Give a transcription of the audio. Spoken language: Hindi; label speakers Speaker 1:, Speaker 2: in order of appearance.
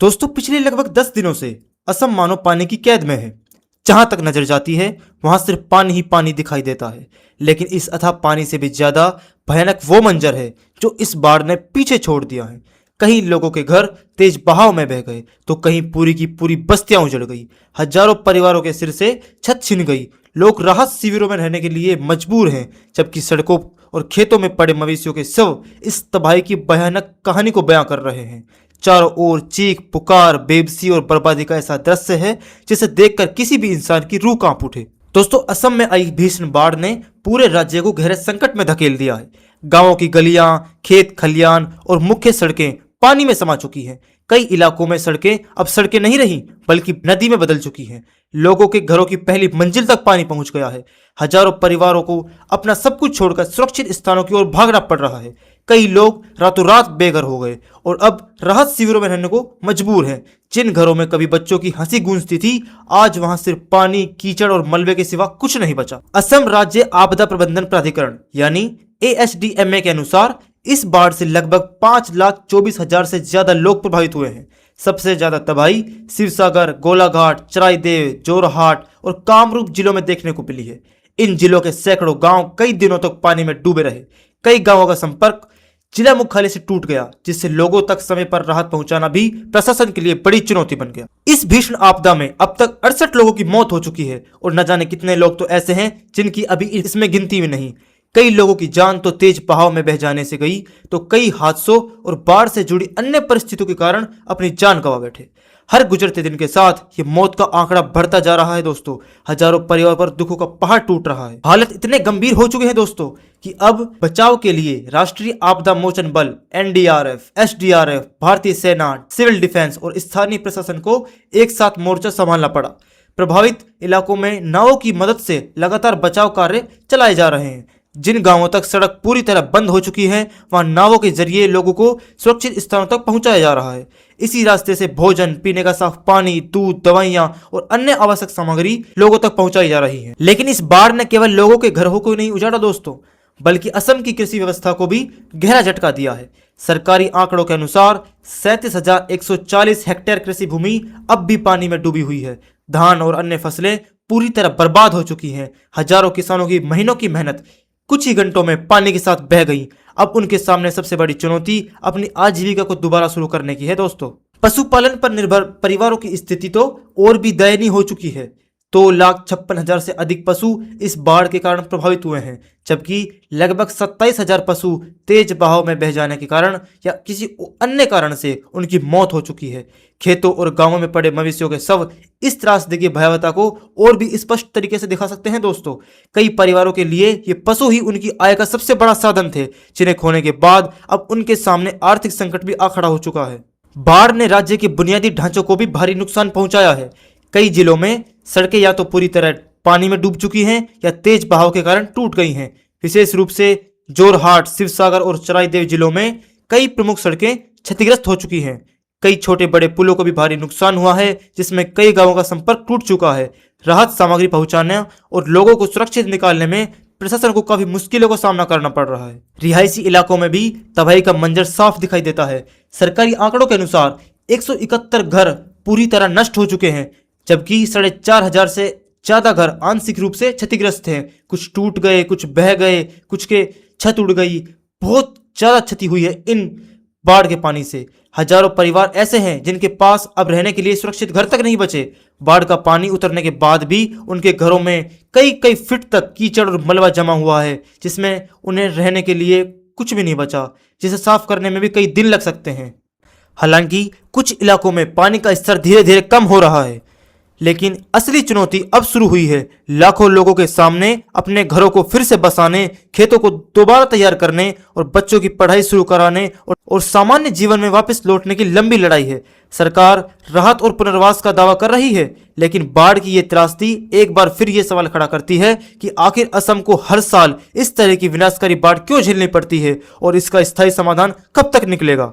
Speaker 1: दोस्तों पिछले लगभग 10 दिनों से असम मानो पानी की कैद में है। जहां तक नजर जाती है वहां सिर्फ पानी ही पानी दिखाई देता है। लेकिन इस अथाह पानी से भी ज्यादा भयानक वो मंजर है जो इस बाढ़ ने पीछे छोड़ दिया है। कहीं लोगों के घर तेज बहाव में बह गए तो कहीं पूरी की पूरी बस्तियां उजड़ गई। हजारों परिवारों के सिर से छत छिन गई। लोग राहत शिविरों में रहने के लिए मजबूर हैं, जबकि सड़कों और खेतों में पड़े मवेशियों के शव इस तबाही की भयानक कहानी को बयां कर रहे हैं। चारों ओर चीख पुकार, बेबसी और बर्बादी का ऐसा दृश्य है जिसे देखकर किसी भी इंसान की रूह कांप उठे। दोस्तों असम में आई भीषण बाढ़ ने पूरे राज्य को गहरे संकट में धकेल दिया है। गांवों की गलियां, खेत खलियान और मुख्य सड़कें पानी में समा चुकी हैं। कई इलाकों में सड़कें अब सड़कें नहीं रही बल्कि नदी में बदल चुकी हैं। लोगों के घरों की पहली मंजिल तक पानी पहुंच गया है। हजारों परिवारों को अपना सब कुछ छोड़कर सुरक्षित स्थानों की ओर भागना पड़ रहा है। कई लोग रातों रात बेघर हो गए और अब राहत शिविरों में रहने को मजबूर हैं। जिन घरों में कभी बच्चों की हंसी गूंजती थी, आज वहां सिर्फ पानी, कीचड़ और मलबे के सिवा कुछ नहीं बचा। असम राज्य आपदा प्रबंधन प्राधिकरण यानी ASDMA के अनुसार इस बाढ़ से लगभग 5,24,000 से ज्यादा लोग प्रभावित हुए हैं। सबसे ज्यादा तबाही शिवसागर, गोलाघाट, चराईदेव, जोरहाट और कामरूप जिलों में देखने को मिली है। इन जिलों के सैकड़ों गांव कई दिनों तक पानी में डूबे रहे। कई गांवों का संपर्क जिला मुख्यालय से टूट गया, जिससे लोगों तक समय पर राहत पहुंचाना भी प्रशासन के लिए बड़ी चुनौती बन गया। इस भीषण आपदा में अब तक 68 लोगों की मौत हो चुकी है और न जाने कितने लोग तो ऐसे हैं जिनकी अभी इसमें गिनती में नहीं। कई लोगों की जान तो तेज बहाव में बह जाने से गई तो कई हादसों और बाढ़ से जुड़ी अन्य परिस्थितियों के कारण अपनी जान गंवा बैठे। हर गुजरते दिन के साथ ये मौत का आंकड़ा बढ़ता जा रहा है दोस्तों। हजारों परिवार पर दुखों का पहाड़ टूट रहा है। हालत इतने गंभीर हो चुके हैं दोस्तों कि अब बचाव के लिए राष्ट्रीय आपदा मोचन बल NDRF, SDRF, भारतीय सेना, सिविल डिफेंस और स्थानीय प्रशासन को एक साथ मोर्चा संभालना पड़ा। प्रभावित इलाकों में नावों की मदद से लगातार बचाव कार्य चलाए जा रहे हैं। जिन गांवों तक सड़क पूरी तरह बंद हो चुकी है वहां नावों के जरिए लोगों को सुरक्षित स्थानों तक पहुंचाया जा रहा है। इसी रास्ते से भोजन, पीने का साफ पानी, दूध, दवाइयां और अन्य आवश्यक सामग्री लोगों तक पहुंचाई जा रही है। लेकिन इस बाढ़ ने केवल लोगों के घरों को नहीं उजाड़ा दोस्तों, बल्कि असम की कृषि व्यवस्था को भी गहरा झटका दिया है। सरकारी आंकड़ों के अनुसार 37,140 हेक्टेयर कृषि भूमि अब भी पानी में डूबी हुई है। धान और अन्य फसलें पूरी तरह बर्बाद हो चुकी हैं। हजारों किसानों की महीनों की मेहनत कुछ ही घंटों में पानी के साथ बह गई। अब उनके सामने सबसे बड़ी चुनौती अपनी आजीविका को दोबारा शुरू करने की है दोस्तों। पशुपालन पर निर्भर परिवारों की स्थिति तो और भी दयनीय हो चुकी है। 2,56,000 से अधिक पशु इस बाढ़ के कारण प्रभावित हुए हैं, जबकि लगभग 27,000 पशु तेज बहाव में बह जाने के कारण या किसी अन्य कारण से उनकी मौत हो चुकी है। खेतों और गांवों में पड़े मवेशियों के शव इस त्रासदी की भयावहता को और भी स्पष्ट तरीके से दिखा सकते हैं दोस्तों। कई परिवारों के लिए ये पशु ही उनकी आय का सबसे बड़ा साधन थे, जिन्हें खोने के बाद अब उनके सामने आर्थिक संकट भी आ खड़ा हो चुका है। बाढ़ ने राज्य के बुनियादी ढांचों को भी भारी नुकसान पहुंचाया है। कई जिलों में सड़कें या तो पूरी तरह पानी में डूब चुकी हैं या तेज बहाव के कारण टूट गई हैं। विशेष रूप से जोरहाट, शिवसागर और चराईदेव जिलों में कई प्रमुख सड़कें क्षतिग्रस्त हो चुकी हैं। कई छोटे बड़े पुलों को भी भारी नुकसान हुआ है, जिसमें कई गांवों का संपर्क टूट चुका है। राहत सामग्री पहुंचाने और लोगों को सुरक्षित निकालने में प्रशासन को काफी मुश्किलों का सामना करना पड़ रहा है। रिहायशी इलाकों में भी तबाही का मंजर साफ दिखाई देता है। सरकारी आंकड़ों के अनुसार 171 घर पूरी तरह नष्ट हो चुके हैं, जबकि 4,500 से ज्यादा घर आंशिक रूप से क्षतिग्रस्त हैं। कुछ टूट गए, कुछ बह गए, कुछ के छत उड़ गई। बहुत ज्यादा क्षति हुई है इन बाढ़ के पानी से। हजारों परिवार ऐसे हैं जिनके पास अब रहने के लिए सुरक्षित घर तक नहीं बचे। बाढ़ का पानी उतरने के बाद भी उनके घरों में कई कई फीट तक कीचड़ और मलबा जमा हुआ है, जिसमें उन्हें रहने के लिए कुछ भी नहीं बचा, जिसे साफ करने में भी कई दिन लग सकते हैं। हालांकि कुछ इलाकों में पानी का स्तर धीरे धीरे कम हो रहा है, लेकिन असली चुनौती अब शुरू हुई है। लाखों लोगों के सामने अपने घरों को फिर से बसाने, खेतों को दोबारा तैयार करने और बच्चों की पढ़ाई शुरू कराने और सामान्य जीवन में वापस लौटने की लंबी लड़ाई है। सरकार राहत और पुनर्वास का दावा कर रही है, लेकिन बाढ़ की ये त्रासदी एक बार फिर ये सवाल खड़ा करती है कि आखिर असम को हर साल इस तरह की विनाशकारी बाढ़ क्यों झेलनी पड़ती है और इसका स्थायी समाधान कब तक निकलेगा।